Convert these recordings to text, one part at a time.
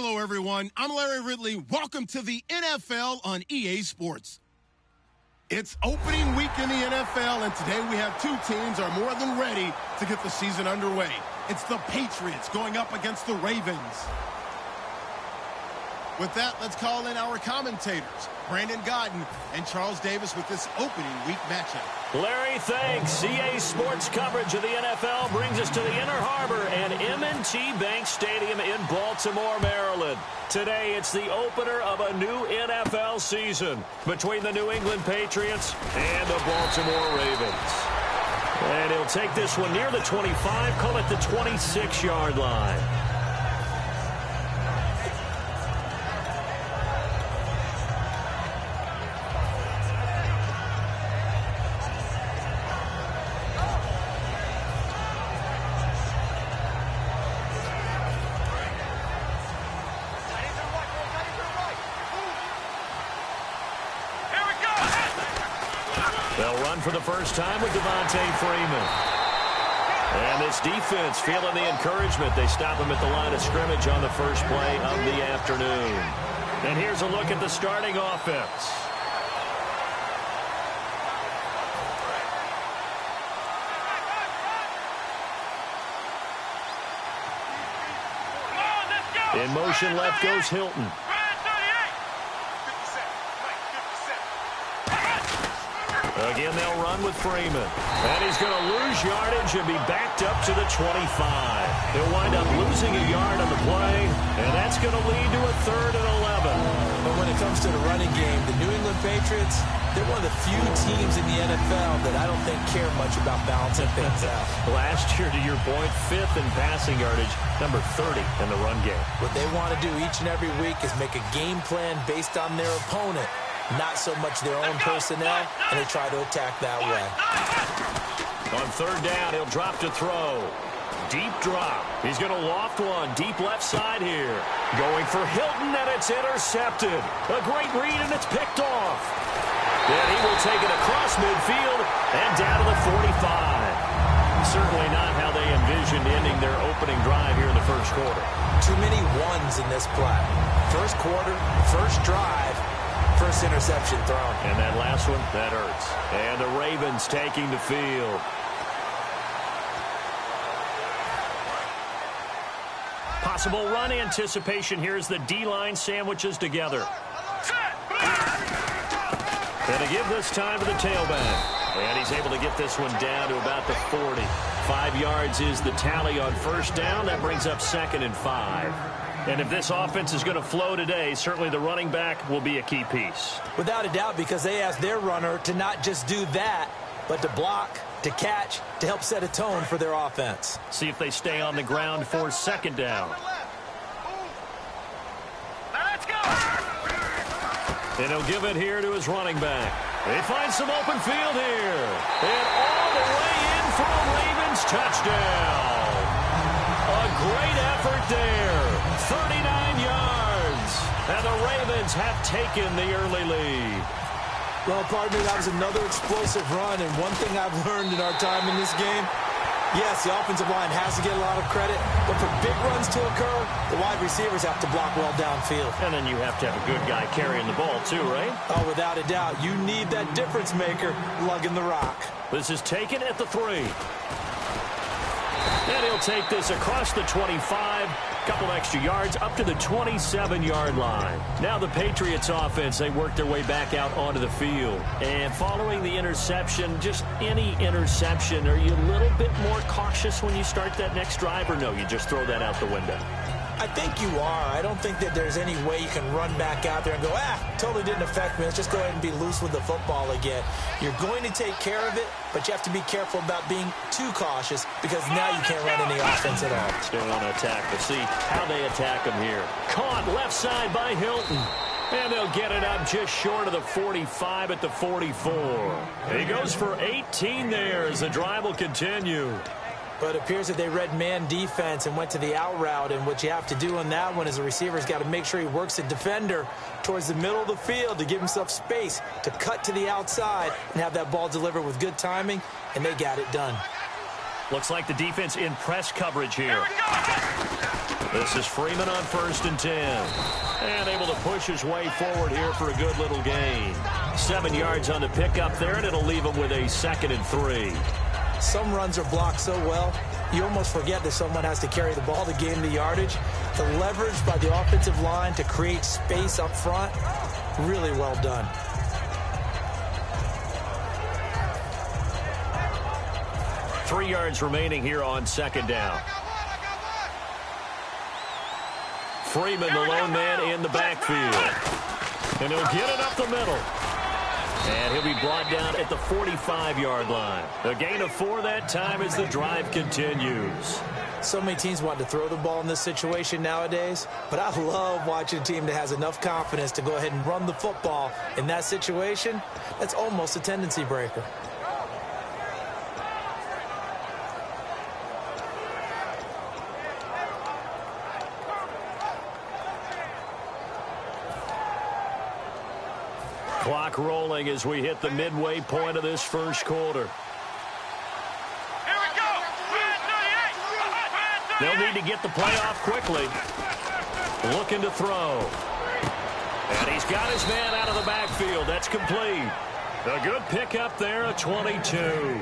Hello, everyone. I'm Larry Ridley. Welcome to the NFL on EA Sports. It's opening week in the NFL, and today we have two teams are more than ready to get the season underway. It's the Patriots going up against the Ravens. With that, let's call in our commentators, Brandon Godden and Charles Davis, with this opening week matchup. Larry, thanks. EA Sports coverage of the NFL brings us to the Inner Harbor and M&T Bank Stadium in Baltimore, Maryland. Today, it's the opener of a new NFL season between the New England Patriots and the Baltimore Ravens. And he'll take this one near the 25, call it the 26-yard line. They'll run for the first time with Devontae Freeman. And this defense feeling the encouragement. They stop him at the line of scrimmage on the first play of the afternoon. And here's a look at the starting offense. In motion left goes Hilton. Again, they'll run with Freeman. And he's going to lose yardage and be backed up to the 25. He'll wind up losing a yard on the play, and that's going to lead to a 3rd and 11. But when it comes to the running game, the New England Patriots, they're one of the few teams in the NFL that I don't think care much about balancing things out. Last year, to your point, 5th in passing yardage, number 30 in the run game. What they want to do each and every week is make a game plan based on their opponent, not so much their own personnel, and they try to attack that way. On 3rd down, he'll drop to throw. Deep drop. He's going to loft one deep left side here. Going for Hilton, and it's intercepted. A great read, and it's picked off. Then he will take it across midfield and down to the 45. Certainly not how they envisioned ending their opening drive here in the first quarter. Too many ones in this play. First quarter, first drive, first interception thrown. And that last one, that hurts. And the Ravens taking the field. Possible run anticipation here as the D-line sandwiches together. And to give this time to the tailback. And he's able to get this one down to about the 40. 5 yards is the tally on first down. That brings up 2nd and 5. And if this offense is going to flow today, certainly the running back will be a key piece. Without a doubt, because they asked their runner to not just do that, but to block, to catch, to help set a tone for their offense. See if they stay on the ground for 2nd down. And he'll give it here to his running back. They find some open field here. And all the way in for a Ravens touchdown. A great effort there. 39 yards. And the Ravens have taken the early lead. Well, partner, that was another explosive run. And one thing I've learned in our time in this game, yes, the offensive line has to get a lot of credit, but for big runs to occur, the wide receivers have to block well downfield. And then you have to have a good guy carrying the ball too, right? Oh, without a doubt. You need that difference maker lugging the rock. This is taken at the 3. And he'll take this across the 25, couple extra yards up to the 27-yard line. Now the Patriots offense, they work their way back out onto the field. And following the interception, just any interception, are you a little bit more cautious when you start that next drive, or no, you just throw that out the window? I think you are. I don't think that there's any way you can run back out there and go, totally didn't affect me. Let's just go ahead and be loose with the football again. You're going to take care of it, but you have to be careful about being too cautious because now you can't run any offense at all. Still want to attack, but see how they attack him here. Caught left side by Hilton. And they'll get it up just short of the 45 at the 44. And he goes for 18 there as the drive will continue. But it appears that they read man defense and went to the out route. And what you have to do on that one is the receiver's got to make sure he works the defender towards the middle of the field to give himself space to cut to the outside and have that ball delivered with good timing, and they got it done. Looks like the defense in press coverage here. This is Freeman on 1st and 10. And able to push his way forward here for a good little gain. 7 yards on the pickup there, and it'll leave him with a 2nd and 3. Some runs are blocked so well, you almost forget that someone has to carry the ball to gain the yardage. The leverage by the offensive line to create space up front, really well done. Three yards remaining here on 2nd down. Freeman, the lone man in the backfield. And he'll get it up the middle. And he'll be brought down at the 45-yard line. A gain of 4 that time as the drive continues. So many teams want to throw the ball in this situation nowadays, but I love watching a team that has enough confidence to go ahead and run the football in that situation. That's almost a tendency breaker. Clock rolling as we hit the midway point of this first quarter. Here we go. They'll need to get the play off quickly. Looking to throw. And he's got his man out of the backfield. That's complete. A good pickup there, a 22.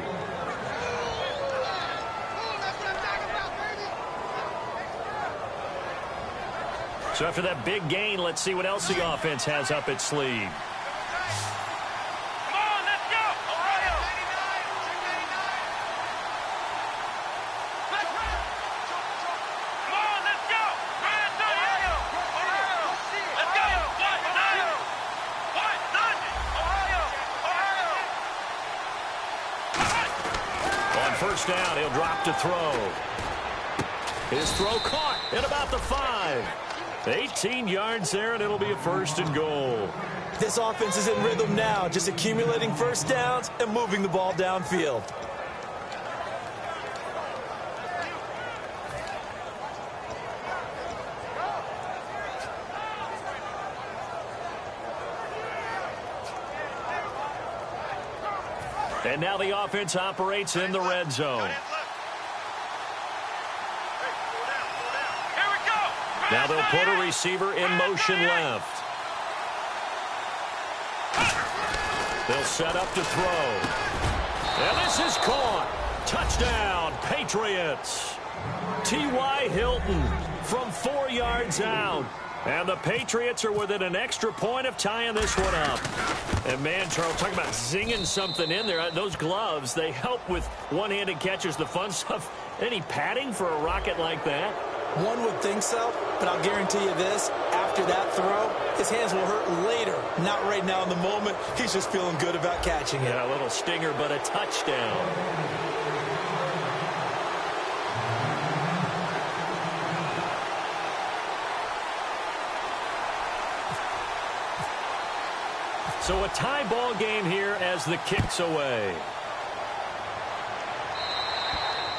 So after that big gain, let's see what else the offense has up its sleeve. First down, he'll drop to throw. His throw caught at about the 5. 18 yards there, and it'll be a 1st and goal. This offense is in rhythm now, just accumulating first downs and moving the ball downfield. And now the offense operates in the red zone. Now they'll put a receiver in motion left. They'll set up to throw. And this is caught. Touchdown, Patriots. T.Y. Hilton from 4 yards out. And the Patriots are within an extra point of tying this one up. And, man, Charles, talking about zinging something in there. Those gloves, they help with one-handed catches, the fun stuff. Any padding for a rocket like that? One would think so, but I'll guarantee you this. After that throw, his hands will hurt later. Not right now in the moment. He's just feeling good about catching it. Yeah, a little stinger, but a touchdown. So a tie ball game here as the kick's away.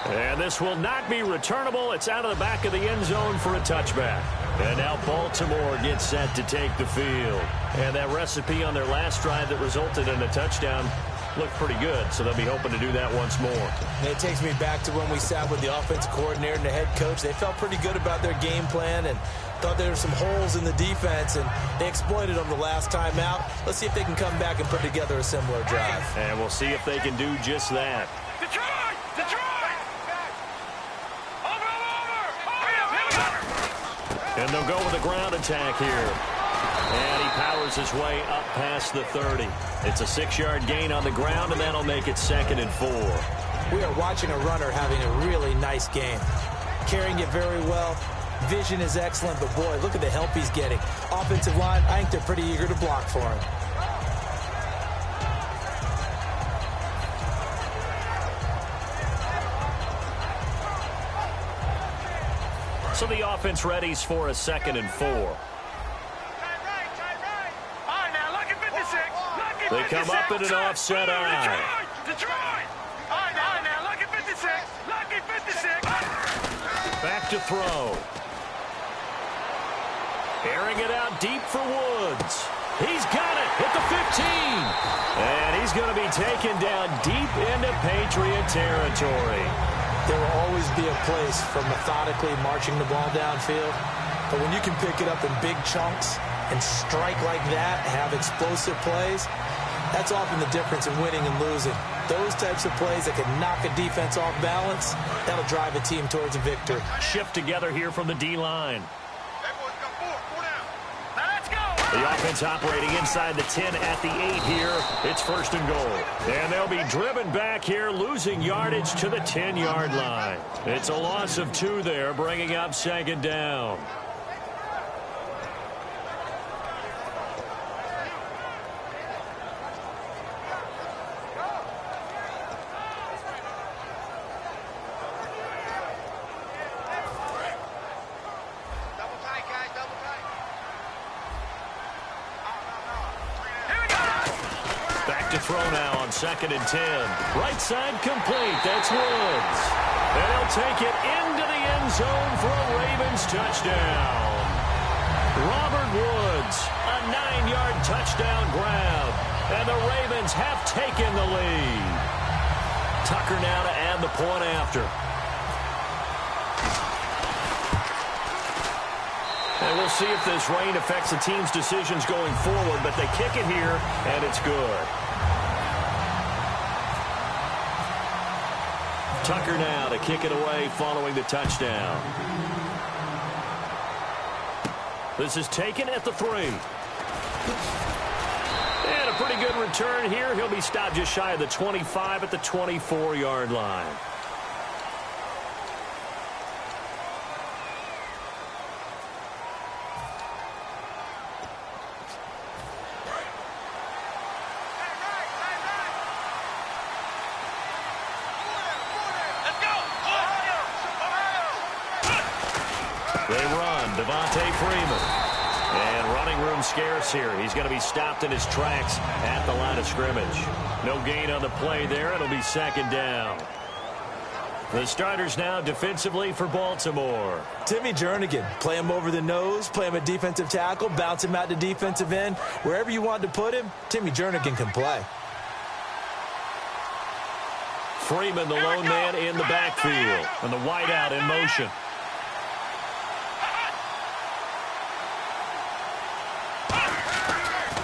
And this will not be returnable. It's out of the back of the end zone for a touchback. And now Baltimore gets set to take the field. And that recipe on their last drive that resulted in a touchdown looked pretty good, so they'll be hoping to do that once more. And it takes me back to when we sat with the offensive coordinator and the head coach. They felt pretty good about their game plan and thought there were some holes in the defense, and they exploited them the last time out. Let's see if they can come back and put together a similar drive. And we'll see if they can do just that. Detroit! Detroit! And they'll go with a ground attack here. And he powers his way up past the 30. It's a 6-yard gain on the ground, and that'll make it 2nd and 4. We are watching a runner having a really nice game. Carrying it very well. Vision is excellent, but boy, look at the help he's getting. Offensive line, I think they're pretty eager to block for him. So the offense readies for a 2nd and 4. They come up in an offset eye. Detroit! All right, now, lucky 56. Lucky 56. Back to throw. Airing it out deep for Woods. He's got it at the 15. And he's going to be taken down deep into Patriot territory. There will always be a place for methodically marching the ball downfield. But when you can pick it up in big chunks and strike like that, have explosive plays, that's often the difference in winning and losing. Those types of plays that can knock a defense off balance, that'll drive a team towards a victory. Shift together here from the D-line. Let's go. The offense operating inside the 10 at the 8 here. It's 1st and goal. And they'll be driven back here, losing yardage to the 10-yard line. It's a loss of 2 there, bringing up 2nd down. To throw now on 2nd and 10. Right side complete. That's Woods. And he'll take it into the end zone for a Ravens touchdown. Robert Woods, a 9-yard touchdown grab. And the Ravens have taken the lead. Tucker now to add the point after. And we'll see if this rain affects the team's decisions going forward, but they kick it here, and it's good. Tucker now to kick it away following the touchdown. This is taken at the 3. And a pretty good return here. He'll be stopped just shy of the 25 at the 24-yard line. Scarce here. He's going to be stopped in his tracks at the line of scrimmage. No gain on the play there. It'll be 2nd down. The starters now defensively for Baltimore. Timmy Jernigan, play him over the nose, play him at defensive tackle, bounce him out to defensive end. Wherever you want to put him, Timmy Jernigan can play. Freeman, the lone man in the backfield, and the wideout in motion.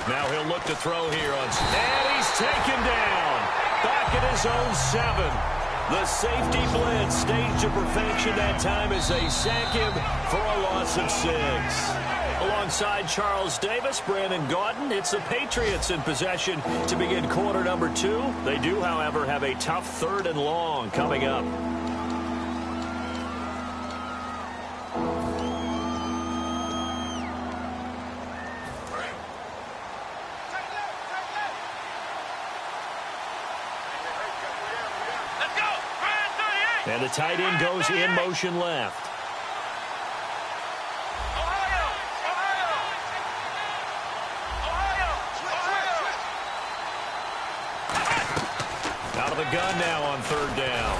Now he'll look to throw here on, and he's taken down back at his own 7. The safety blitz staged to perfection that time as they sack him for a loss of 6. Alongside Charles Davis, Brandon Gaudin, it's the Patriots in possession to begin quarter number 2. They do, however, have a tough 3rd and long coming up. And the tight end goes in motion left. Out of the gun now on 3rd down.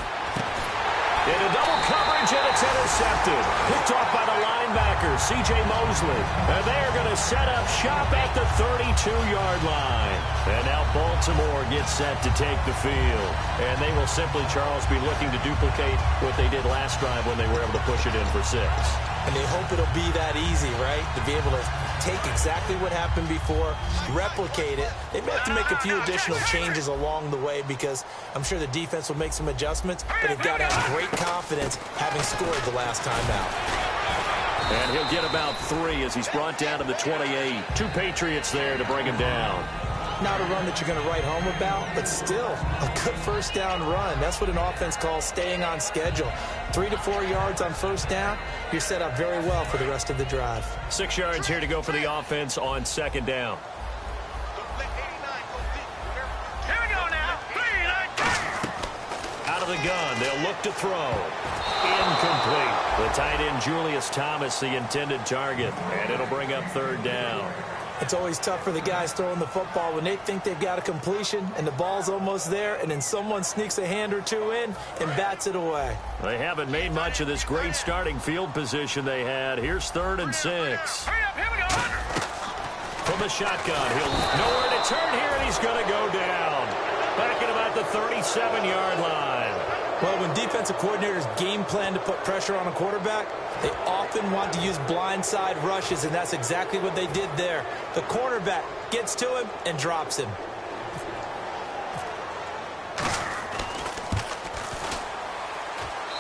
Into double coverage, and it's intercepted. Picked off by the linebacker, C.J. Mosley. And they're going to set up shop at the 32-yard line. And now Baltimore gets set to take the field. And they will simply, Charles, be looking to duplicate what they did last drive when they were able to push it in for 6. And they hope it'll be that easy, right? To be able to take exactly what happened before, replicate it. They may have to make a few additional changes along the way because I'm sure the defense will make some adjustments, but they've got to have great confidence having scored the last time out. And he'll get about 3 as he's brought down to the 28. 2 Patriots there to bring him down. Not a run that you're going to write home about, but still a good 1st down run. That's what an offense calls staying on schedule. 3 to 4 yards on 1st down, you're set up very well for the rest of the drive. 6 yards here to go for the offense on 2nd down. Here we go now. 3, 9, Out of the gun, they'll look to throw. Incomplete. The tight end Julius Thomas, the intended target, and it'll bring up 3rd down. It's always tough for the guys throwing the football when they think they've got a completion and the ball's almost there, and then someone sneaks a hand or 2 in and bats it away. They haven't made much of this great starting field position they had. Here's 3rd and 6. hurry up, here we go. From the shotgun, he'll nowhere to turn here, and he's going to go down. Back at about the 37-yard line. Well, when defensive coordinators game plan to put pressure on a quarterback, they often want to use blindside rushes, and that's exactly what they did there. The cornerback gets to him and drops him.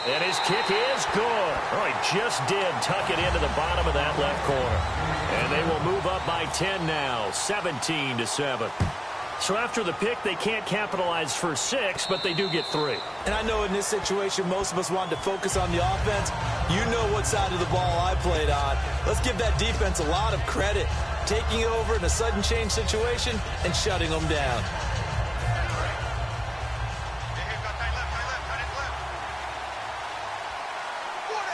And his kick is good. Oh, he just did tuck it into the bottom of that left corner. And they will move up by 10 now, 17-7. So after the pick, they can't capitalize for 6, but they do get 3. And I know in this situation, most of us wanted to focus on the offense. You know what side of the ball I played on. Let's give that defense a lot of credit, taking over in a sudden change situation and shutting them down.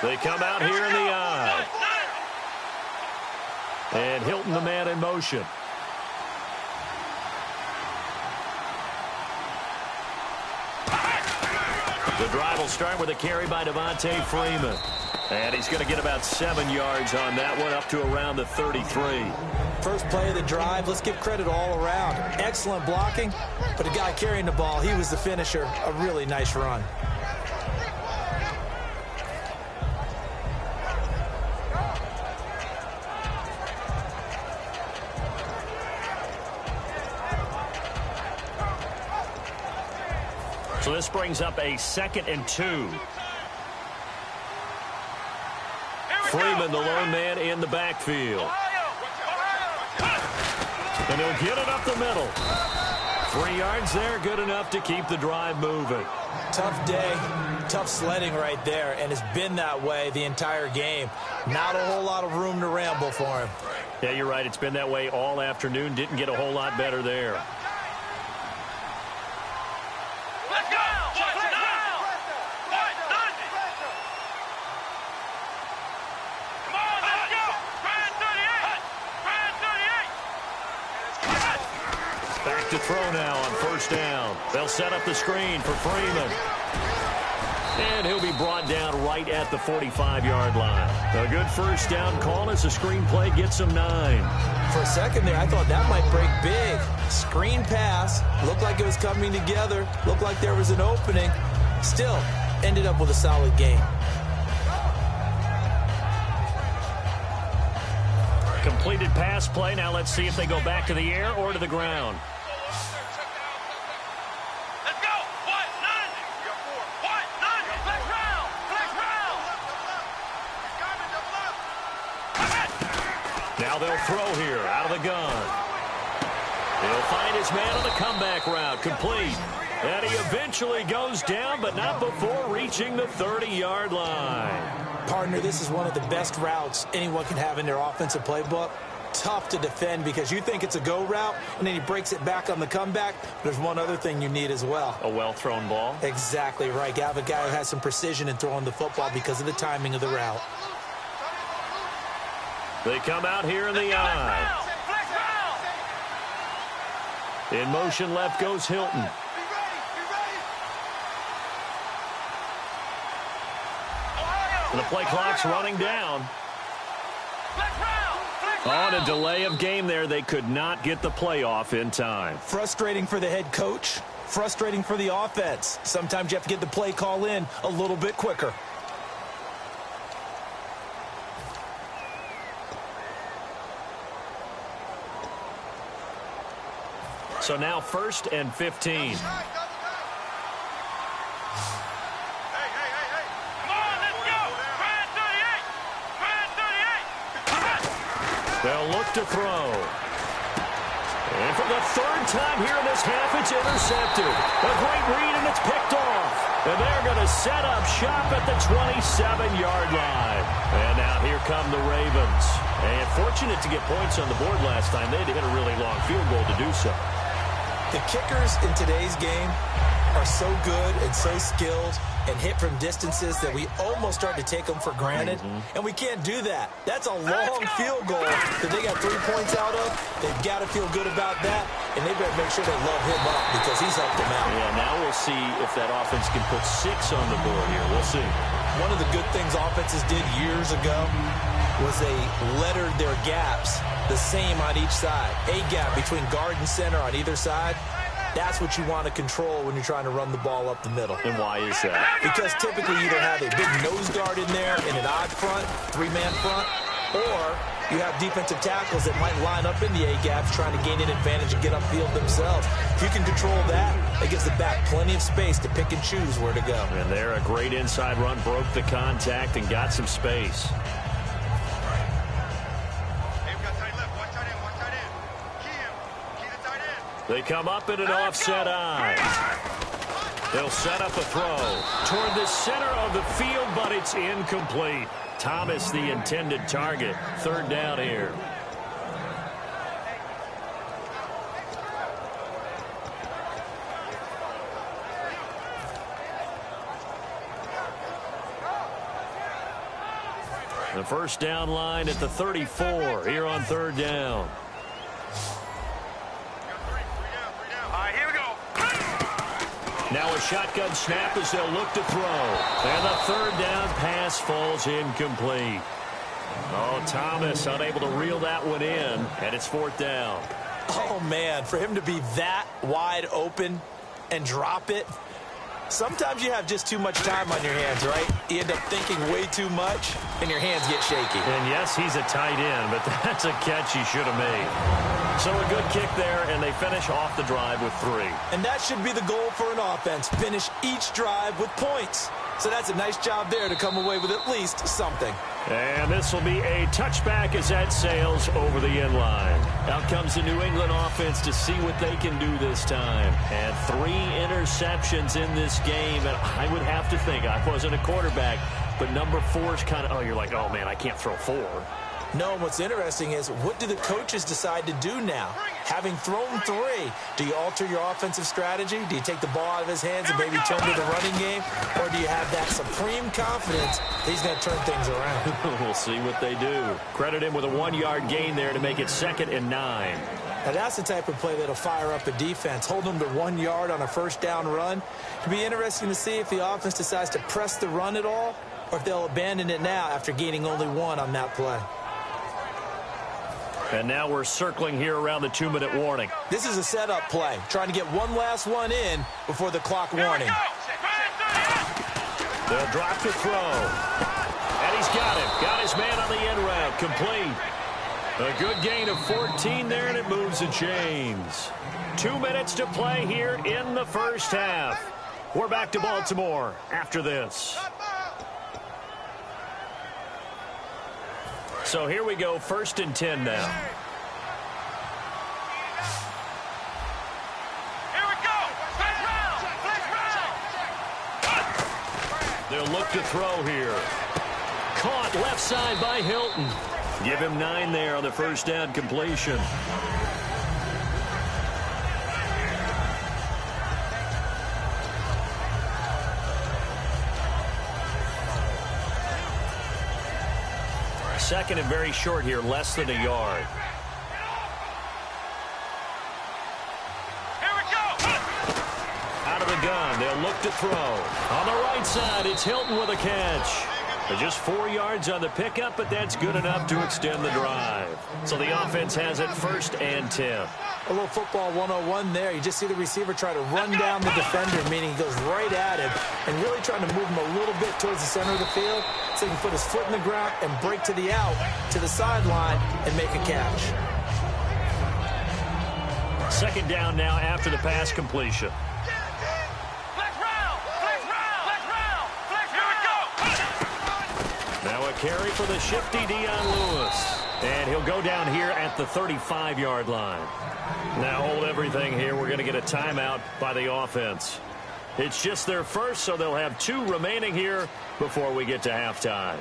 They come out here in the eye. And Hilton, the man in motion. The drive will start with a carry by Devontae Freeman. And he's going to get about 7 yards on that one, up to around the 33. First play of the drive, let's give credit all around. Excellent blocking, but the guy carrying the ball, he was the finisher. A really nice run. So this brings up a 2nd and 2. Freeman, the lone man in the backfield. And he'll get it up the middle. 3 yards there, good enough to keep the drive moving. Tough day, tough sledding right there, and it's been that way the entire game. Not a whole lot of room to ramble for him. Yeah, you're right. It's been that way all afternoon. Didn't get a whole lot better there. To throw now on first down. They'll set up the screen for Freeman. And he'll be brought down right at the 45-yard line. A good first down call as the screen play gets him 9. For a second there, I thought that might break big. Screen pass. Looked like it was coming together. Looked like there was an opening. Still, ended up with a solid game. Completed pass play. Now let's see if they go back to the air or to the ground. Now they'll throw here out of the gun. He'll find his man on the comeback route, complete. And he eventually goes down, but not before reaching the 30-yard line. Partner, this is one of the best routes anyone can have in their offensive playbook. Tough to defend because you think it's a go route, and then he breaks it back on the comeback. There's one other thing you need as well. A well-thrown ball? Exactly right. You have a guy who has some precision in throwing the football because of the timing of the route. They come out here in the eye. In motion left goes Hilton. And the play clock's running down. On a delay of game there, they could not get the play off in time. Frustrating for the head coach. Frustrating for the offense. Sometimes you have to get the play call in a little bit quicker. So now 1st and 15. They'll look to throw. And for the 3rd time here in this half, it's intercepted. A great read, and it's picked off. And they're going to set up shop at the 27-yard line. And now here come the Ravens. And fortunate to get points on the board last time. They had to hit a really long field goal to do so. The kickers in today's game are so good and so skilled and hit from distances that we almost start to take them for granted. And we can't do that. That's a long field goal that they got 3 points out of. They've got to feel good about that, and they better make sure they load him up because he's helped them out. Yeah, now we'll see if that offense can put 6 on the board here. We'll see. One of the good things offenses did years ago was they lettered their gaps the same on each side. A gap between guard and center on either side. That's what you want to control when you're trying to run the ball up the middle. And why is that? Because typically you either have a big nose guard in there in an odd front, three-man front, or you have defensive tackles that might line up in the A-gaps trying to gain an advantage and get upfield themselves. If you can control that, it gives the back plenty of space to pick and choose where to go. And there, a great inside run, broke the contact and got some space. They come up in an offset eye. They'll set up a throw toward the center of the field, but it's incomplete. Thomas, the intended target. Third down here. The first down line at the 34 here on third down. Now a shotgun snap as they'll look to throw. And the third down pass falls incomplete. Oh, Thomas unable to reel that one in, and it's fourth down. Oh, man, for him to be that wide open and drop it. Sometimes you have just too much time on your hands, right? You end up thinking way too much, and your hands get shaky. And yes, he's a tight end, but that's a catch he should have made. So a good kick there, and they finish off the drive with 3. And that should be the goal for an offense, finish each drive with points. So that's a nice job there to come away with at least something. And this will be a touchback as that sails over the end line. Out comes the New England offense to see what they can do this time. And 3 interceptions in this game. And I would have to think, I wasn't a quarterback, but number 4 is kind of, oh, you're like, oh, man, I can't throw 4. No, and what's interesting is, what do the coaches decide to do now? Having thrown 3, do you alter your offensive strategy? Do you take the ball out of his hands and maybe turn to the running game? Or do you have that supreme confidence that he's going to turn things around? We'll see what they do. Credit him with a 1-yard gain there to make it 2nd and 9. Now, that's the type of play that'll fire up a defense. Hold them to 1 yard on a first down run. It'll be interesting to see if the offense decides to press the run at all, or if they'll abandon it now after gaining only 1 on that play. And now we're circling here around the 2-minute warning. This is a setup play, trying to get one last one in before the clock warning. They'll drop the throw. And he's got it. Got his man on the end route. Complete. A good gain of 14 there, and it moves the chains. 2 minutes to play here in the first half. We're back to Baltimore after this. So here we go, 1st and 10 now. Here we go. Flash round. They'll look to throw here. Caught left side by Hilton. Give him 9 there on the first down completion. Second and very short here, less than a yard. Here we go. Out of the gun, they'll look to throw. On the right side, it's Hilton with a catch. They're just 4 yards on the pickup, but that's good enough to extend the drive. So the offense has it 1st and 10. A little football 101 there. You just see the receiver try to run down the defender, meaning he goes right at him and really trying to move him a little bit towards the center of the field so he can put his foot in the ground and break to the out, to the sideline, and make a catch. 2nd down now after the pass completion. Flash round. Flash round. Flash round. Flash round. Here we go. Now a carry for the shifty Dion Lewis. And he'll go down here at the 35-yard line. Now hold everything here. We're going to get a timeout by the offense. It's just their first, so they'll have 2 remaining here before we get to halftime.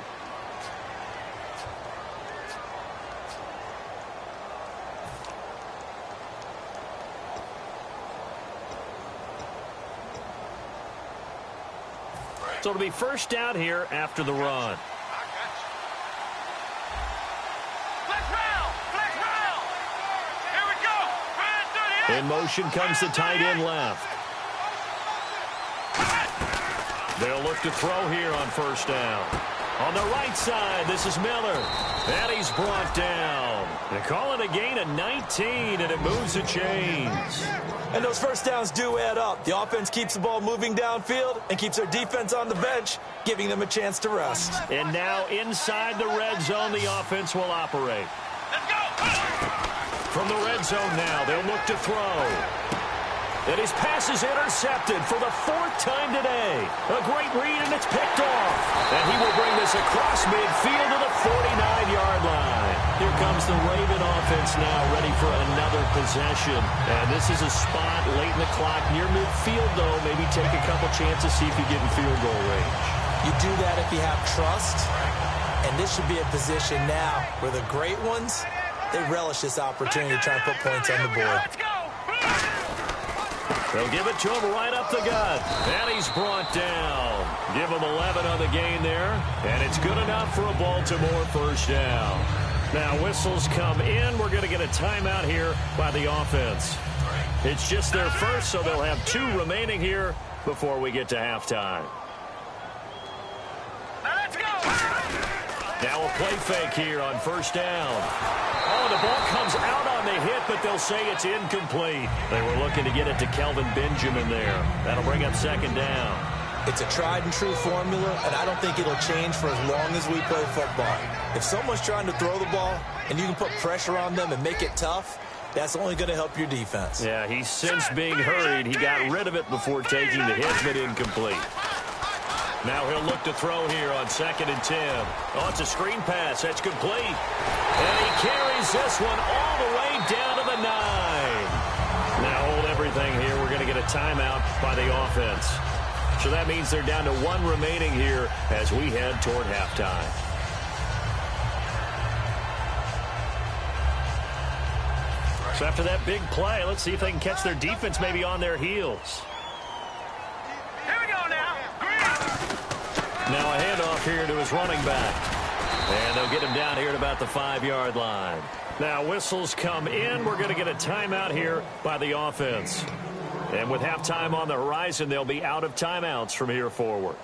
So it'll be first down here after the run. In motion comes the tight end left. They'll look to throw here on first down. On the right side, this is Miller. And he's brought down. They call it a gain of 19, and it moves the chains. And those first downs do add up. The offense keeps the ball moving downfield and keeps their defense on the bench, giving them a chance to rest. And now inside the red zone, the offense will operate. Let's go. From the red zone now, they'll look to throw. And his pass is intercepted for the 4th time today. A great read, and it's picked off. And he will bring this across midfield to the 49-yard line. Here comes the Raven offense now, ready for another possession. And this is a spot late in the clock, near midfield, though. Maybe take a couple chances, see if you get in field goal range. You do that if you have trust. And this should be a position now where the great ones, they relish this opportunity to try and put points on the board. Let's go. They'll give it to him right up the gut. And he's brought down. Give him 11 on the gain there. And it's good enough for a Baltimore first down. Now whistles come in. We're going to get a timeout here by the offense. It's just their first, so they'll have 2 remaining here before we get to halftime. Let's go. Now a play fake here on first down. Oh, the ball comes out on the hit, but they'll say it's incomplete. They were looking to get it to Kelvin Benjamin there. That'll bring up second down. It's a tried-and-true formula, and I don't think it'll change for as long as we play football. If someone's trying to throw the ball and you can put pressure on them and make it tough, that's only going to help your defense. Yeah, he's since being hurried. He got rid of it before taking the hit, but incomplete. Now he'll look to throw here on 2nd and 10. Oh, it's a screen pass. That's complete. And he carries this one all the way down to the 9. Now hold everything here. We're going to get a timeout by the offense. So that means they're down to 1 remaining here as we head toward halftime. So after that big play, let's see if they can catch their defense maybe on their heels. Here we go now. Now a handoff here to his running back. And they'll get him down here at about the 5-yard line. Now whistles come in. We're going to get a timeout here by the offense. And with halftime on the horizon, they'll be out of timeouts from here forward.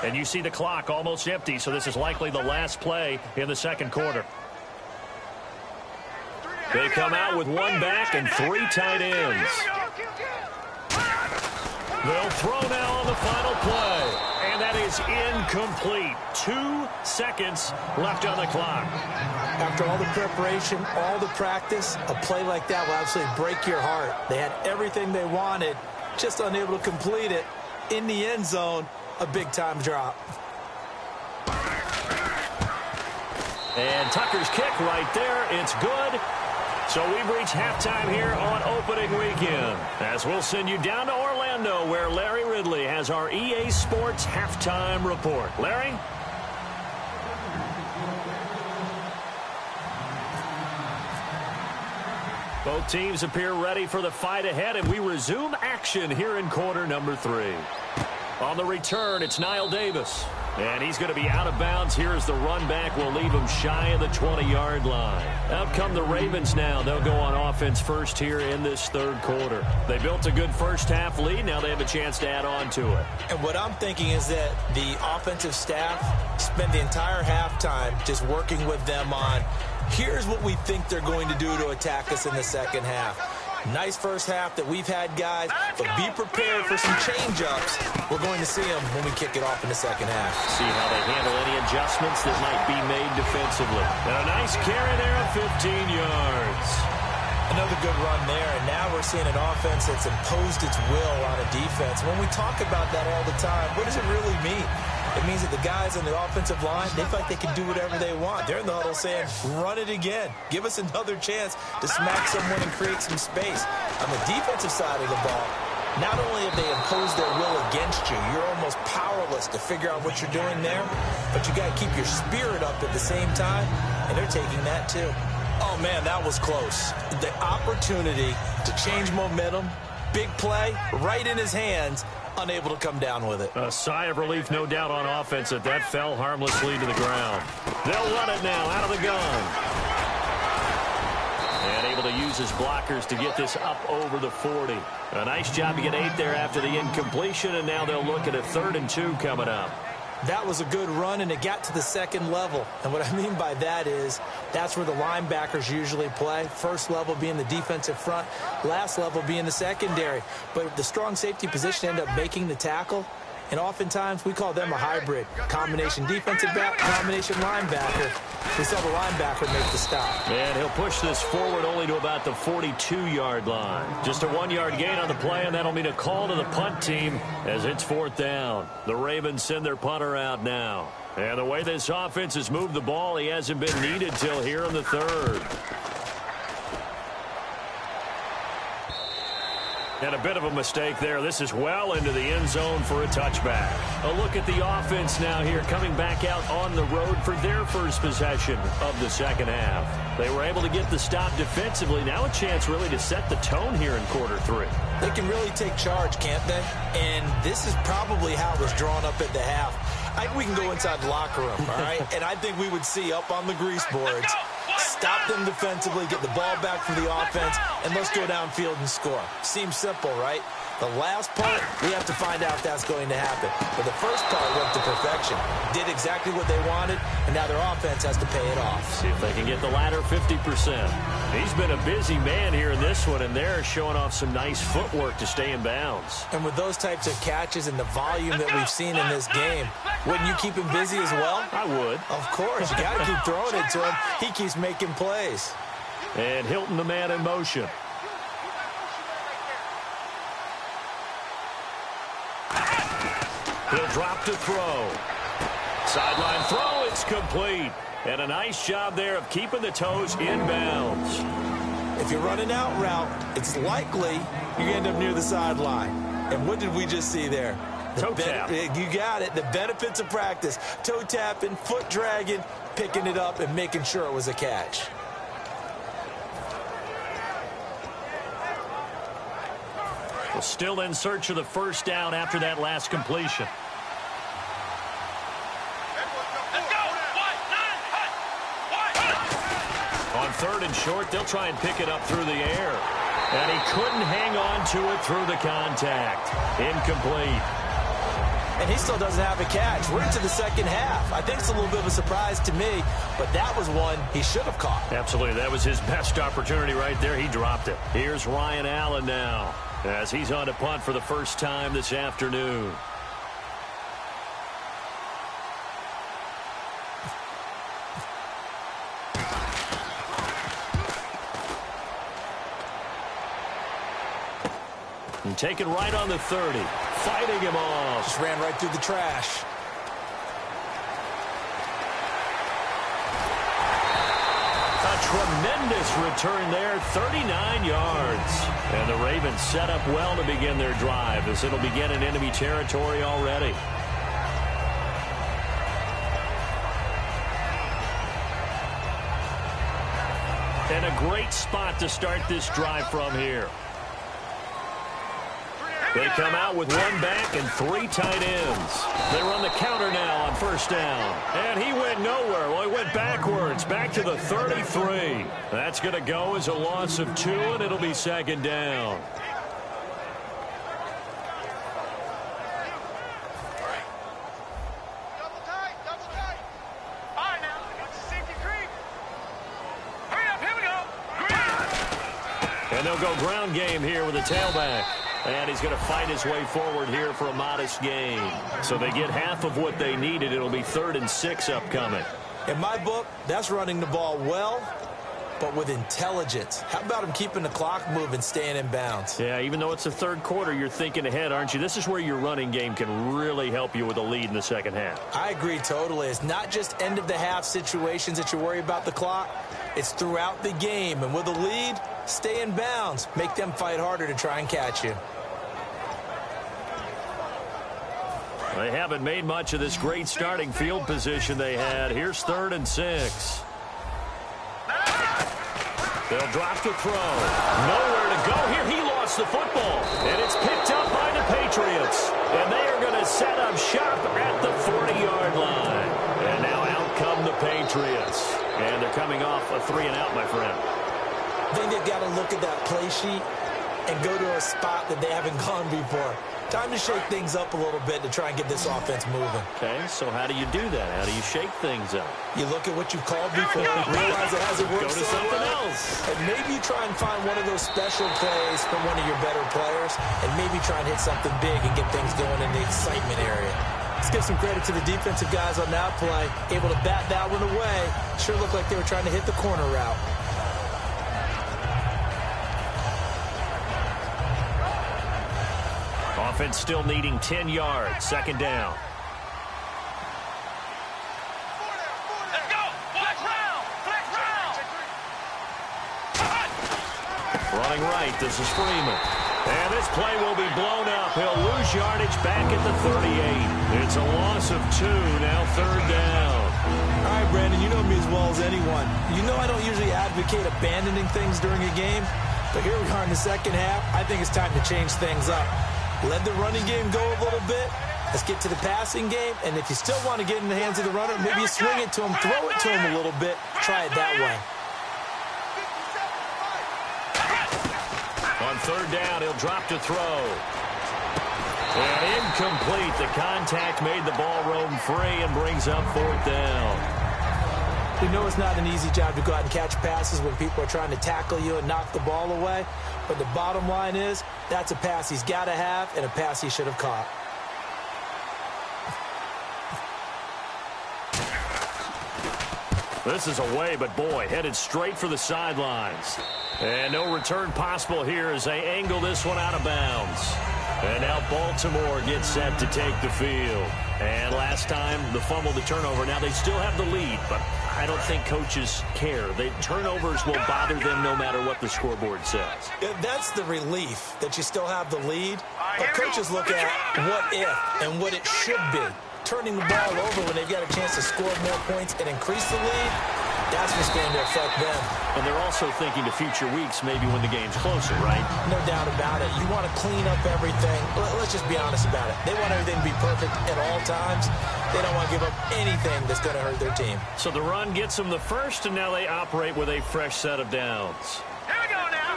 And you see the clock almost empty, so this is likely the last play in the second quarter. They come out with 1 back and 3 tight ends. They'll throw now on the final play. And that is incomplete. 2 seconds left on the clock. After all the preparation, all the practice, a play like that will absolutely break your heart. They had everything they wanted, just unable to complete it. In the end zone, a big-time drop. And Tucker's kick right there. It's good. So we've reached halftime here on opening weekend, as we'll send you down to Orlando, where Larry Ridley has our EA Sports halftime report. Larry? Both teams appear ready for the fight ahead, and we resume action here in quarter number 3. On the return, it's Niall Davis. And he's going to be out of bounds here as the run back will leave him shy of the 20-yard line. Out come the Ravens now. They'll go on offense first here in this third quarter. They built a good first-half lead. Now they have a chance to add on to it. And what I'm thinking is that the offensive staff spent the entire halftime just working with them on, here's what we think they're going to do to attack us in the second half. Nice first half that we've had, guys, but be prepared for some change-ups. We're going to see them when we kick it off in the second half. See how they handle any adjustments that might be made defensively. And a nice carry there of 15 yards. Another good run there, and now we're seeing an offense that's imposed its will on a defense. When we talk about that all the time, what does it really mean? It means that the guys on the offensive line, they feel like they can do whatever they want. They're in the huddle saying, run it again. Give us another chance to smack someone and create some space. On the defensive side of the ball, not only have they imposed their will against you, you're almost powerless to figure out what you're doing there, but you got to keep your spirit up at the same time, and they're taking that too. Oh, man, that was close. The opportunity to change momentum, big play, right in his hands, unable to come down with it. A sigh of relief, no doubt, on offense that fell harmlessly to the ground. They'll run it now out of the gun. And able to use his blockers to get this up over the 40. A nice job to get 8 there after the incompletion, and now they'll look at a 3rd and 2 coming up. That was a good run, and it got to the second level. And what I mean by that is that's where the linebackers usually play. First level being the defensive front, last level being the secondary. But the strong safety position ended up making the tackle. And oftentimes we call them a hybrid. Combination defensive back, combination linebacker. We saw the linebacker make the stop. And he'll push this forward only to about the 42-yard line. Just a 1-yard gain on the play, and that'll mean a call to the punt team as it's 4th down. The Ravens send their punter out now. And the way this offense has moved the ball, he hasn't been needed till here in the 3rd. And a bit of a mistake there. This is well into the end zone for a touchback. A look at the offense now here, coming back out on the road for their first possession of the second half. They were able to get the stop defensively. Now a chance really to set the tone here in quarter 3. They can really take charge, can't they? And this is probably how it was drawn up at the half. I think we can go inside the locker room, all right? And I think we would see up on the grease boards, stop them defensively, get the ball back for the offense, and let's go downfield and score. Seems simple, right? The last part, we have to find out if that's going to happen. But the first part went to perfection. Did exactly what they wanted, and now their offense has to pay it off. See if they can get the latter 50%. He's been a busy man here in this one, and they're showing off some nice footwork to stay in bounds. And with those types of catches and the volume that we've seen in this game, wouldn't you keep him busy as well? I would. Of course. You got to keep throwing it to him. He keeps making plays. And Hilton, the man in motion. He'll drop to throw. Sideline throw, it's complete. And a nice job there of keeping the toes in bounds. If you're running out route, it's likely you end up near the sideline. And what did we just see there? Toe tap. You got it. The benefits of practice. Toe tapping, foot dragging, picking it up, and making sure it was a catch. Well, still in search of the first down after that last completion. On 3rd and short, they'll try and pick it up through the air. And he couldn't hang on to it through the contact. Incomplete. And he still doesn't have a catch. We're into the second half. I think it's a little bit of a surprise to me, but that was one he should have caught. Absolutely. That was his best opportunity right there. He dropped it. Here's Ryan Allen now as he's on to punt for the first time this afternoon. And taken right on the 30. Fighting him off. Just ran right through the trash. A tremendous return there, 39 yards. And the Ravens set up well to begin their drive as it'll begin in enemy territory already. And a great spot to start this drive from here. They come out with one back and 3 tight ends. They run the counter now on first down. And he went nowhere. Well, he went backwards, back to the 33. That's going to go as a loss of 2, and it'll be second down. And they'll go ground game here with a tailback. And he's going to fight his way forward here for a modest gain. So they get half of what they needed. It'll be 3rd and 6 upcoming. In my book, that's running the ball well, but with intelligence. How about him keeping the clock moving, staying in bounds? Yeah, even though it's the 3rd quarter, you're thinking ahead, aren't you? This is where your running game can really help you with a lead in the second half. I agree totally. It's not just end-of-the-half situations that you worry about the clock. It's throughout the game. And with a lead, stay in bounds. Make them fight harder to try and catch you. They haven't made much of this great starting field position they had. Here's 3rd and 6. They'll drop to throw. Nowhere to go here. He lost gets the football, and it's picked up by the Patriots. And they are going to set up shop at the 40-yard line. And now out come the Patriots. And they're coming off a 3-and-out, my friend. I think they've got to look at that play sheet and go to a spot that they haven't gone before. Time to shake things up a little bit to try and get this offense moving. Okay, so how do you do that? How do you shake things up? You look at what you've called before, realize it hasn't worked Go to so something well, else. and maybe try and find one of those special plays from one of your better players, and maybe try and hit something big and get things going in the excitement area. Let's give some credit to the defensive guys on that play. Able to bat that one away. Sure looked like they were trying to hit the corner route. Offense still needing 10 yards. Second down. Let's go. Flex round. Flex round. Running right, this is Freeman. And this play will be blown up. He'll lose yardage back at the 38. It's a loss of 2, now third down. All right, Brandon, you know me as well as anyone. You know I don't usually advocate abandoning things during a game, but here we are in the second half. I think it's time to change things up. Let the running game go a little bit. Let's get to the passing game, and if you still want to get in the hands of the runner, maybe you swing it to him, throw it to him a little bit, try it that way. On third down, he'll drop to throw. And incomplete. The contact made the ball roam free and brings up fourth down. We know it's not an easy job to go out and catch passes when people are trying to tackle you and knock the ball away. But the bottom line is, that's a pass he's got to have and a pass he should have caught. This is away, but boy, headed straight for the sidelines. And no return possible here as they angle this one out of bounds. And now Baltimore gets set to take the field. And last time, the fumble, the turnover. Now they still have the lead, but I don't think coaches care. The turnovers will bother them no matter what the scoreboard says. That's the relief, that you still have the lead. But coaches look at what if and what it should be. Turning the ball over when they've got a chance to score more points and increase the lead, that's what's going to affect them. And they're also thinking to future weeks, maybe when the game's closer, right? No doubt about it. You want to clean up everything. Let's just be honest about it. They want everything to be perfect at all times. They don't want to give up anything that's going to hurt their team. So the run gets them the first, and now they operate with a fresh set of downs. Here we go now.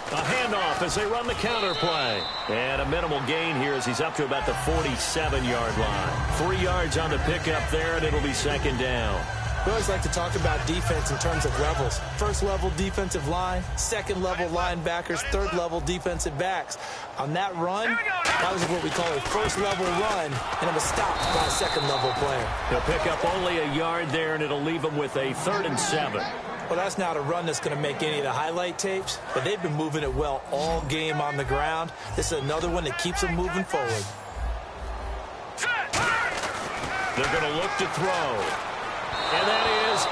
A handoff as they run the counter play. And a minimal gain here as he's up to about the 47-yard line. 3 yards on the pickup there, and it'll be second down. We always like to talk about defense in terms of levels. First level defensive line, second level linebackers, third level defensive backs. On that run, that was what we call a first level run, and it was stopped by a second level player. He'll pick up only a yard there, and it'll leave him with a 3rd and 7. Well, that's not a run that's going to make any of the highlight tapes, but they've been moving it well all game on the ground. This is another one that keeps them moving forward. They're going to look to throw. And that is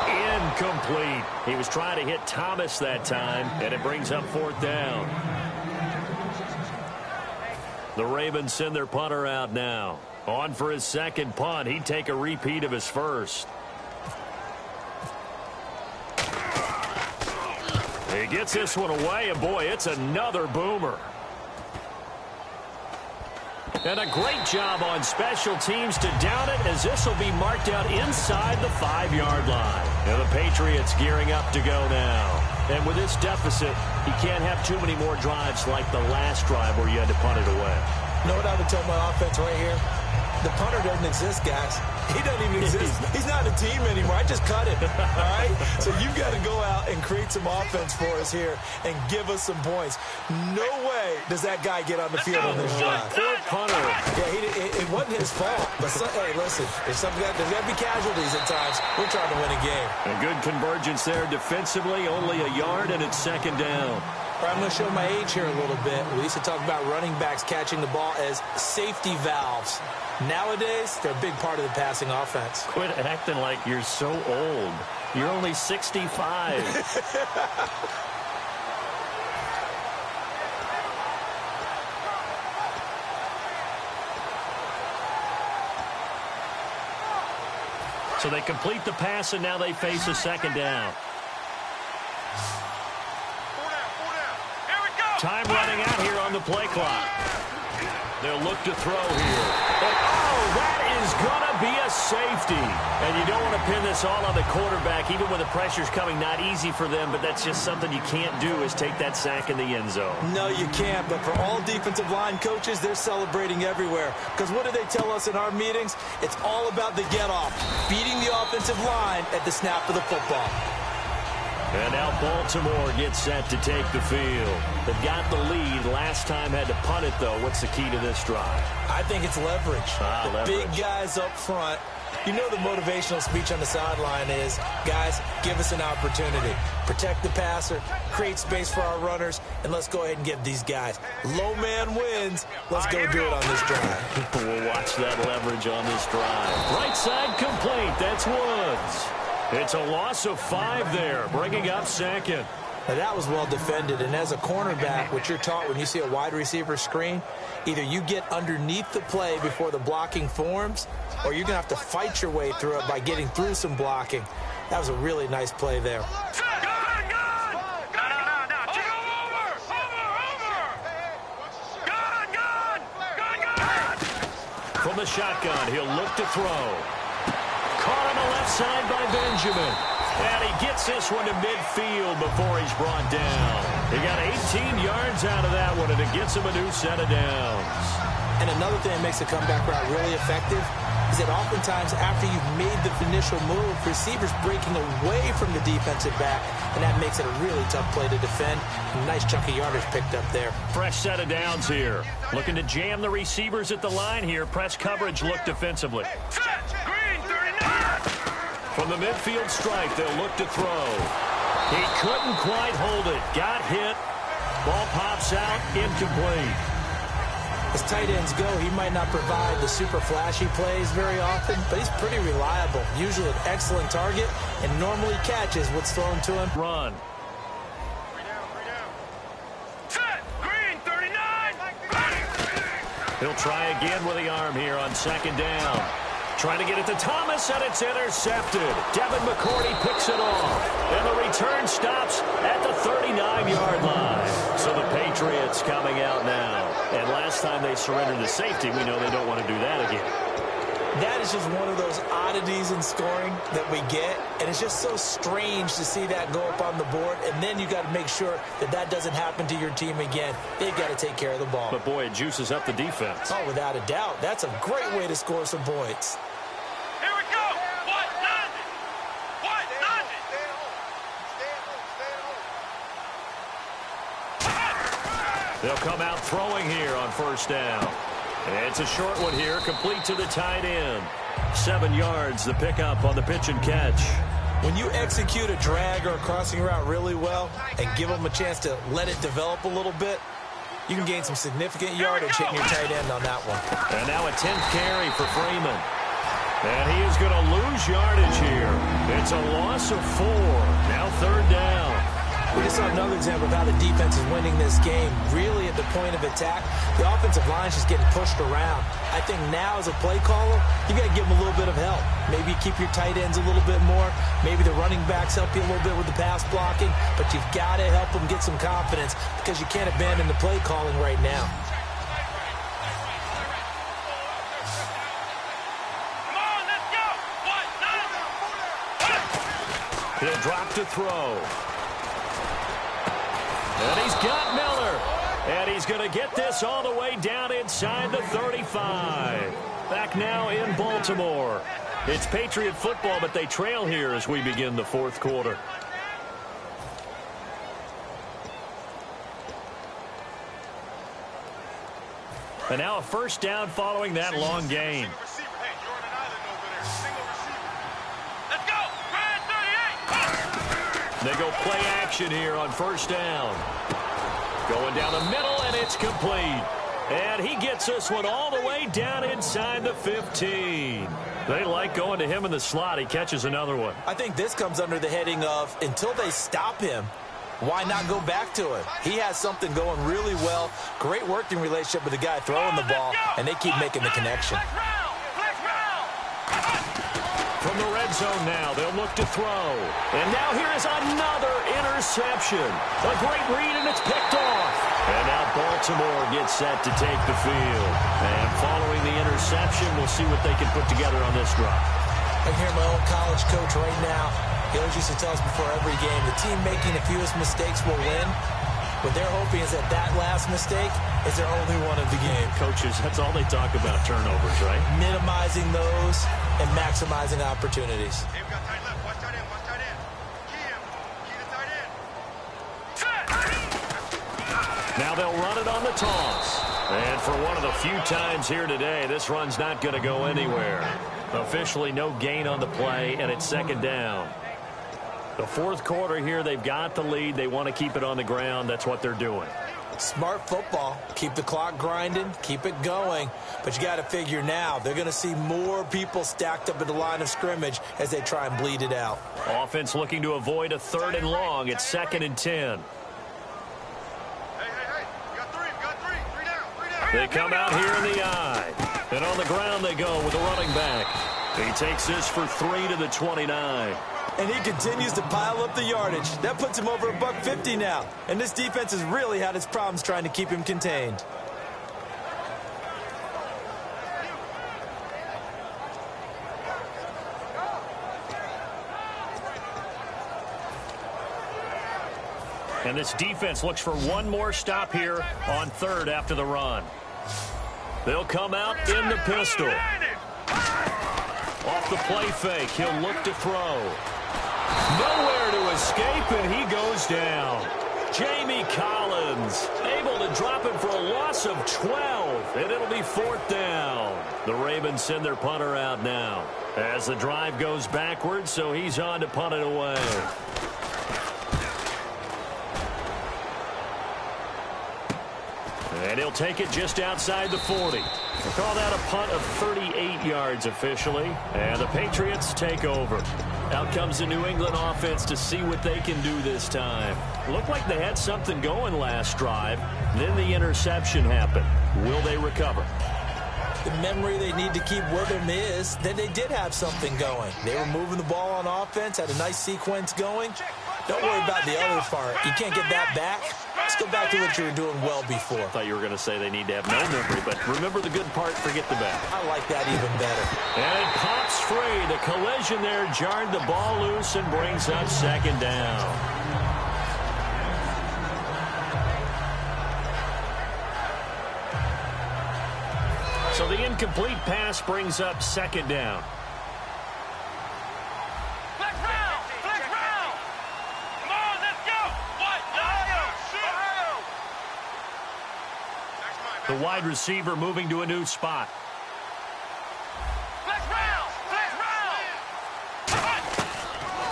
incomplete. He was trying to hit Thomas that time, and it brings up 4th down. The Ravens send their punter out now. On for his second punt. He'd take a repeat of his first. He gets this one away, and boy, it's another boomer. And a great job on special teams to down it, as this will be marked out inside the 5-yard line. And the Patriots gearing up to go now. And with this deficit, you can't have too many more drives like the last drive where you had to punt it away. You know what I would tell my offense right here? The punter doesn't exist, guys. He doesn't even exist. He's not a team anymore. I just cut him, all right? So you've got to go out and create some offense for us here and give us some points. No way does that guy get on the field on this drive. Poor punter. Yeah, it wasn't his fault. But, hey, listen, there's got to be casualties at times. We're trying to win a game. A good convergence there defensively. Only a yard, and it's second down. I'm going to show my age here a little bit. We used to talk about running backs catching the ball as safety valves. Nowadays, they're a big part of the passing offense. Quit acting like you're so old. You're only 65. So they complete the pass, and now they face a second down. Here we go. Time running out here on the play clock. They'll look to throw here. Oh, that is going to be a safety. And you don't want to pin this all on the quarterback, even when the pressure's coming. Not easy for them, but that's just something you can't do is take that sack in the end zone. No, you can't. But for all defensive line coaches, they're celebrating everywhere. Because what do they tell us in our meetings? It's all about the get-off, beating the offensive line at the snap of the football. And now Baltimore gets set to take the field. They've got the lead. Last time had to punt it, though. What's the key to this drive? I think it's leverage. Leverage. Big guys up front. You know the motivational speech on the sideline is, guys, give us an opportunity. Protect the passer, create space for our runners, and let's go ahead and give these guys. Low man wins. Let's go do it on this drive. We'll watch that leverage on this drive. Right side complete. That's Woods. It's a loss of 5 there, bringing up second. Now that was well defended, and as a cornerback, what you're taught when you see a wide receiver screen, either you get underneath the play before the blocking forms, or you're going to have to fight your way through it by getting through some blocking. That was a really nice play there. From the shotgun, he'll look to throw. Caught on the left side by Benjamin. And he gets this one to midfield before he's brought down. He got 18 yards out of that one, and it gets him a new set of downs. And another thing that makes the comeback route really effective is that oftentimes after you've made the initial move, receivers breaking away from the defensive back, and that makes it a really tough play to defend. A nice chunk of yardage picked up there. Fresh set of downs here. Looking to jam the receivers at the line here. Press coverage look defensively. From the midfield stripe, they'll look to throw. He couldn't quite hold it. Got hit. Ball pops out, incomplete. As tight ends go, he might not provide the super flashy plays very often, but he's pretty reliable. Usually an excellent target, and normally catches what's thrown to him. Run. Green, 39. He'll try again with the arm here on second down. Trying to get it to Thomas, and it's intercepted. Devin McCourty picks it off. And the return stops at the 39-yard line. So the Patriots coming out now. And last time they surrendered to safety, we know they don't want to do that again. That is just one of those oddities in scoring that we get. And it's just so strange to see that go up on the board. And then you got to make sure that that doesn't happen to your team again. They've got to take care of the ball. But, boy, it juices up the defense. Oh, without a doubt. That's a great way to score some points. Here we go. What? Nothing. What? Nothing. They'll come out throwing here on first down. It's a short one here, complete to the tight end. 7 yards, the pickup on the pitch and catch. When you execute a drag or a crossing route really well and give them a chance to let it develop a little bit, you can gain some significant yardage hitting your tight end on that one. And now a 10th carry for Freeman. And he is going to lose yardage here. It's a loss of 4. Now third down. We just saw another example of how the defense is winning this game. Really at the point of attack, the offensive line's just getting pushed around. I think now as a play caller, you got to give them a little bit of help. Maybe you keep your tight ends a little bit more. Maybe the running backs help you a little bit with the pass blocking. But you've got to help them get some confidence because you can't abandon the play calling right now. Come on, let's go. What? Nothing. He'll drop to throw. And he's got Miller. And he's going to get this all the way down inside the 35. Back now in Baltimore. It's Patriot football, but they trail here as we begin the fourth quarter. And now a first down following that long gain. They go play action here on first down. Going down the middle, and it's complete. And he gets this one all the way down inside the 15. They like going to him in the slot. He catches another one. I think this comes under the heading of until they stop him, why not go back to it? He has something going really well. Great working relationship with the guy throwing the ball, and they keep making the connection. From the red zone now, they'll look to throw. And now here is another interception. A great read, and it's picked off. And now Baltimore gets set to take the field. And following the interception, we'll see what they can put together on this drive. I hear my old college coach right now. He always used to tell us before every game, the team making the fewest mistakes will win. What they're hoping is that last mistake is their only one of the game. Coaches, that's all they talk about, turnovers, right? Minimizing those and maximizing opportunities. Hey, we got tight left. Watch tight end. Watch tight end. Key him. Key the tight end. Now they'll run it on the toss. And for one of the few times here today, this run's not going to go anywhere. Officially no gain on the play, and it's second down. The fourth quarter here, they've got the lead. They want to keep it on the ground. That's what they're doing. Smart football. Keep the clock grinding. Keep it going. But you got to figure now, they're going to see more people stacked up at the line of scrimmage as they try and bleed it out. Offense looking to avoid a 3rd and long. It's 2nd and 10. Hey. We got three. Three down. They come out here in the eye. And on the ground they go with a running back. He takes this for 3 to the 29. And he continues to pile up the yardage. That puts him over $150 now. And this defense has really had its problems trying to keep him contained. And this defense looks for one more stop here on 3rd after the run. They'll come out in the pistol. Off the play fake, he'll look to throw. Nowhere to escape, and he goes down. Jamie Collins able to drop him for a loss of 12, and it'll be 4th down. The Ravens send their punter out now as the drive goes backwards, so he's on to punt it away. And he'll take it just outside the 40. We'll call that a punt of 38 yards officially. And the Patriots take over. Out comes the New England offense to see what they can do this time. Looked like they had something going last drive. Then the interception happened. Will they recover? The memory they need to keep with them is that they did have something going. They were moving the ball on offense, had a nice sequence going. Don't worry about the other part. You can't get that back. Let's go back to what you were doing well before. I thought you were going to say they need to have no memory, but remember the good part, forget the bad. I like that even better. And it pops free. The collision there jarred the ball loose and brings up 2nd down. So the incomplete pass brings up 2nd down. The wide receiver moving to a new spot.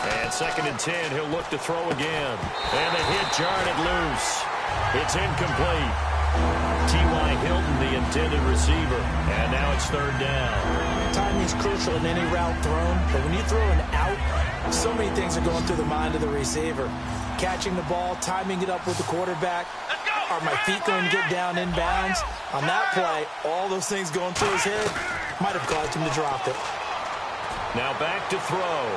And 2nd and 10, he'll look to throw again. And the hit jarred it loose. It's incomplete. T.Y. Hilton, the intended receiver. And now it's 3rd down. Timing is crucial in any route thrown, but when you throw an out, so many things are going through the mind of the receiver. Catching the ball, timing it up with the quarterback. Are my feet going to get down inbounds? On that play, all those things going through his head might have caused him to drop it. Now back to throw.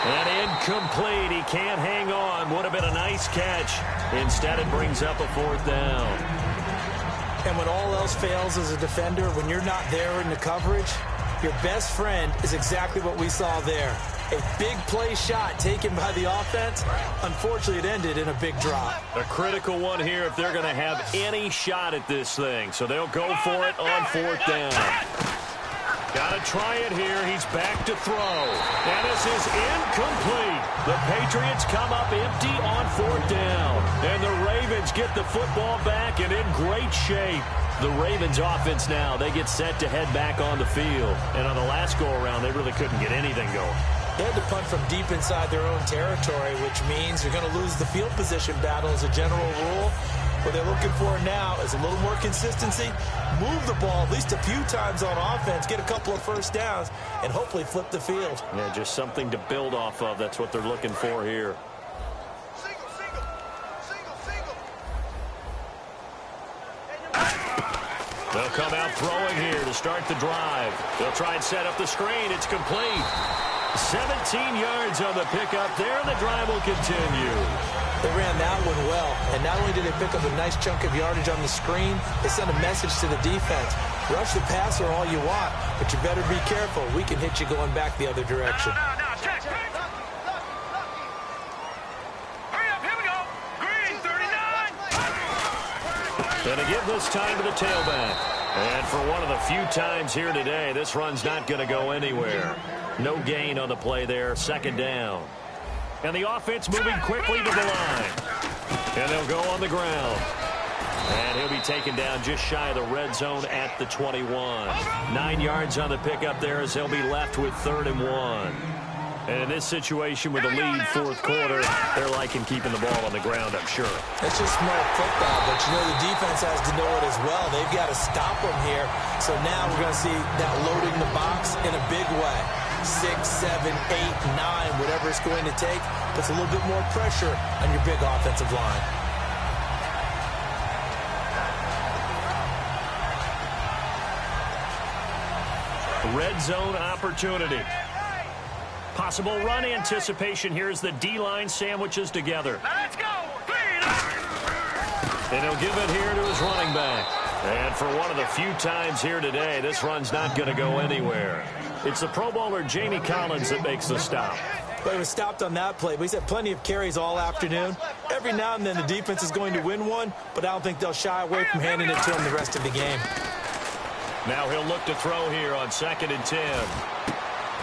And incomplete. He can't hang on. Would have been a nice catch. Instead, it brings up a 4th down. And when all else fails as a defender, when you're not there in the coverage, your best friend is exactly what we saw there. A big play shot taken by the offense. Unfortunately, it ended in a big drop. A critical one here if they're going to have any shot at this thing. So they'll go for it on 4th down. Got to try it here. He's back to throw. And this is incomplete. The Patriots come up empty on 4th down. And the Ravens get the football back and in great shape. The Ravens offense now, they get set to head back on the field. And on the last go-around, they really couldn't get anything going. They had to punt from deep inside their own territory, which means you're going to lose the field position battle as a general rule. What they're looking for now is a little more consistency, move the ball at least a few times on offense, get a couple of 1st downs, and hopefully flip the field. Yeah, just something to build off of. That's what they're looking for here. They'll come out throwing here to start the drive. They'll try and set up the screen. It's complete. 17 yards on the pickup there, and the drive will continue. They ran that one well, and not only did they pick up a nice chunk of yardage on the screen, they sent a message to the defense. Rush the passer all you want, but you better be careful. We can hit you going back the other direction. No, check. Hurry up, here we go. Green, 39. And to give this time to the tailback. And for one of the few times here today, this run's not going to go anywhere. No gain on the play there, 2nd down. And the offense moving quickly to the line. And they'll go on the ground. And he'll be taken down just shy of the red zone at the 21. 9 yards on the pickup there as they'll be left with 3rd and 1. And in this situation with a lead 4th quarter, they're liking keeping the ball on the ground, I'm sure. That's just smart football, but you know the defense has to know it as well. They've got to stop them here. So now we're going to see that loading the box in a big way. 6, 7, 8, 9, whatever it's going to take, puts a little bit more pressure on your big offensive line. Red zone opportunity. Possible run anticipation here as the D-line sandwiches together. Let's go. And he'll give it here to his running back. And for one of the few times here today, this run's not going to go anywhere. It's the Pro Bowler Jamie Collins that makes the stop. But he was stopped on that play, but he's had plenty of carries all afternoon. Every now and then the defense is going to win one, but I don't think they'll shy away from handing it to him the rest of the game. Now he'll look to throw here on 2nd and 10.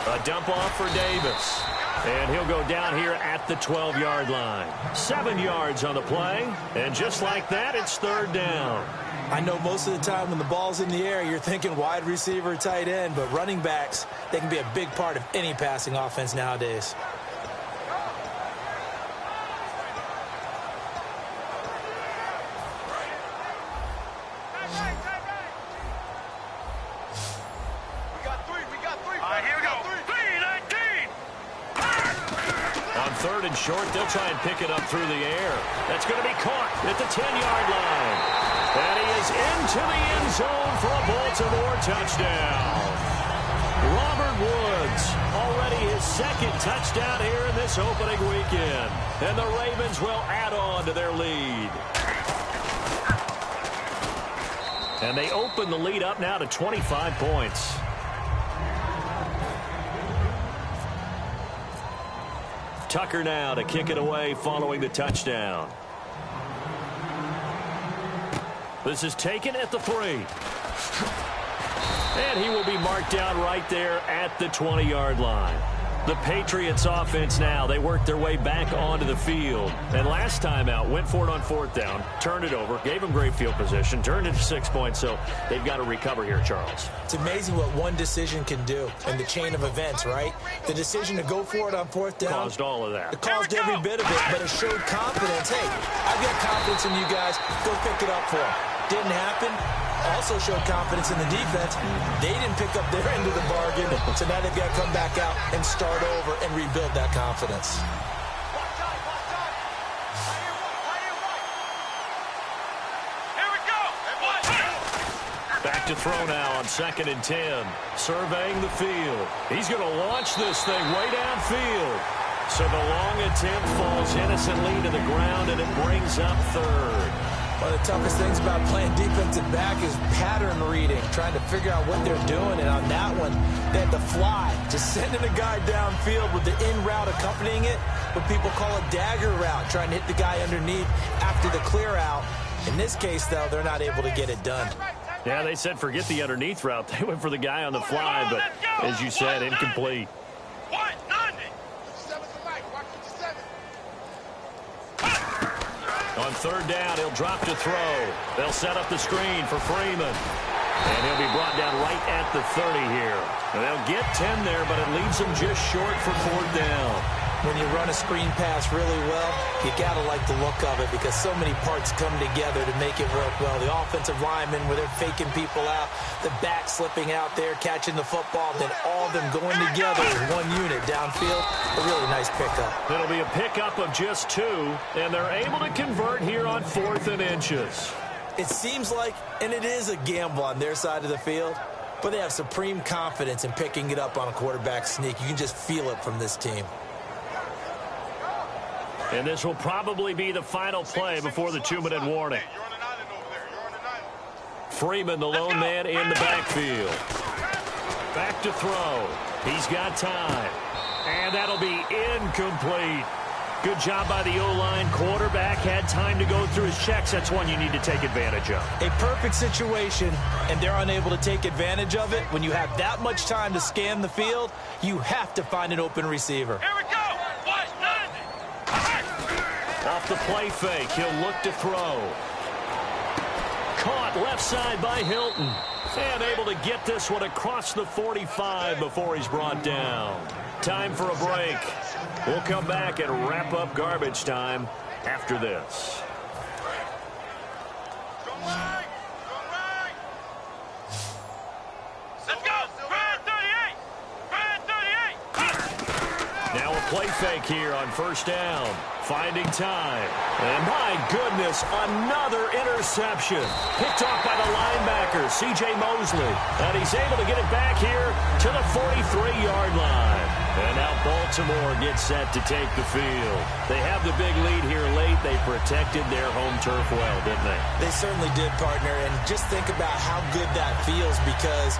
A dump off for Davis. And he'll go down here at the 12-yard line. 7 yards on the play. And just like that, it's 3rd down. I know most of the time when the ball's in the air, you're thinking wide receiver, tight end, but running backs, they can be a big part of any passing offense nowadays. Third and short, they'll try and pick it up through the air. That's going to be caught at the 10-yard line. And he is into the end zone for a Baltimore touchdown. Robert Woods, already his 2nd touchdown here in this opening weekend. And the Ravens will add on to their lead. And they open the lead up now to 25 points. Tucker now to kick it away following the touchdown. This is taken at the 3. And he will be marked down right there at the 20-yard line. The Patriots offense now, they work their way back onto the field. And last time out, went for it on 4th down, turned it over, gave them great field position, turned it to 6 points, so they've got to recover here, Charles. It's amazing what one decision can do in the chain of events, right? The decision to go for it on 4th down. Caused all of that. It caused every bit of it, but it showed confidence. Hey, I've got confidence in you guys. Go pick it up for them. Didn't happen. Also showed confidence in the defense. They didn't pick up their end of the bargain, so now they've got to come back out and start over and rebuild that confidence. Here we go. Back to throw now on 2nd and 10. Surveying the field. He's going to launch this thing way downfield. So the long attempt falls innocently to the ground, and it brings up 3rd. One of the toughest things about playing defensive back is pattern reading, trying to figure out what they're doing. And on that one, they had to fly, just sending a guy downfield with the in route accompanying it, what people call a dagger route, trying to hit the guy underneath after the clear out. In this case, though, they're not able to get it done. Yeah, they said forget the underneath route. They went for the guy on the fly, but as you said, incomplete. On 3rd down, he'll drop to throw. They'll set up the screen for Freeman. And he'll be brought down right at the 30 here. And they'll get 10 there, but it leaves them just short for 4th down. When you run a screen pass really well, you got to like the look of it because so many parts come together to make it work well. The offensive linemen, where they're faking people out, the back slipping out there, catching the football, then all of them going together as one unit downfield. A really nice pickup. It'll be a pickup of just 2, and they're able to convert here on 4th and inches. It seems like, and it is a gamble on their side of the field, but they have supreme confidence in picking it up on a quarterback sneak. You can just feel it from this team. And this will probably be the final play before the 2-minute warning. Freeman, the lone man in the backfield. Back to throw. He's got time. And that'll be incomplete. Good job by the O-line. Quarterback had time to go through his checks. That's one you need to take advantage of. A perfect situation, and they're unable to take advantage of it. When you have that much time to scan the field, you have to find an open receiver. Here we go. Off the play fake, he'll look to throw. Caught left side by Hilton. And able to get this one across the 45 before he's brought down. Time for a break. We'll come back and wrap up garbage time after this. Let's go. Brad 38. Brad 38. Now a play fake here on first down. Finding time. And my goodness, another interception. Picked off by the linebacker, C.J. Mosley. And he's able to get it back here to the 43-yard line. And now Baltimore gets set to take the field. They have the big lead here late. They protected their home turf well, didn't they? They certainly did, partner. And just think about how good that feels, because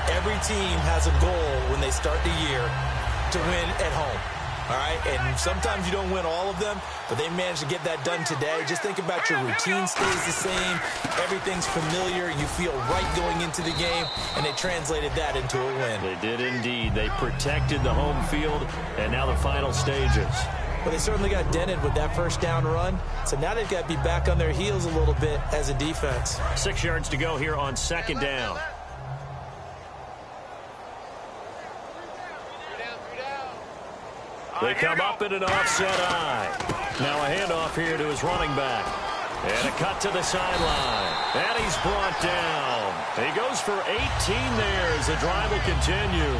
every team has a goal when they start the year to win at home. All right, and sometimes you don't win all of them, but they managed to get that done today. Just think about your routine stays the same. Everything's familiar. You feel right going into the game, and they translated that into a win. They did indeed. They protected the home field, and now the final stages. Well, they certainly got dented with that first down run, so now they've got to be back on their heels a little bit as a defense. 6 yards to go here on second down. They come up in an offset eye. Now a handoff here to his running back. And a cut to the sideline. And he's brought down. He goes for 18 there as the drive will continue.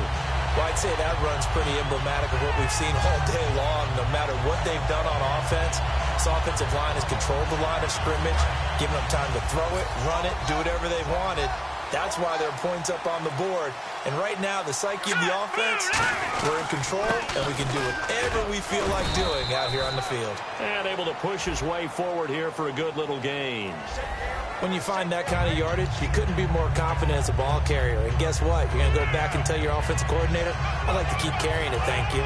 Well, I'd say that run's pretty emblematic of what we've seen all day long. No matter what they've done on offense, this offensive line has controlled the line of scrimmage, given them time to throw it, run it, do whatever they wanted. That's why there are points up on the board. And right now, the psyche of the offense, we're in control, and we can do whatever we feel like doing out here on the field. And able to push his way forward here for a good little gain. When you find that kind of yardage, you couldn't be more confident as a ball carrier. And guess what? You're going to go back and tell your offensive coordinator, I'd like to keep carrying it, thank you.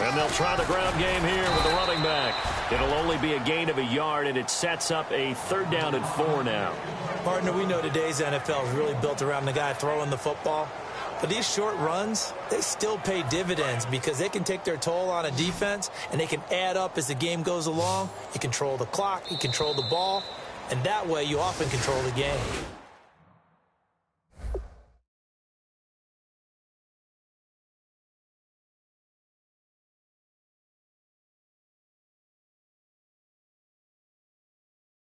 And they'll try the ground game here with the running back. It'll only be a gain of a yard, and it sets up a 3rd down and 4 now. Partner, we know today's NFL is really built around the guy throwing the football. But these short runs, they still pay dividends because they can take their toll on a defense, and they can add up as the game goes along. You control the clock, you control the ball, and that way you often control the game.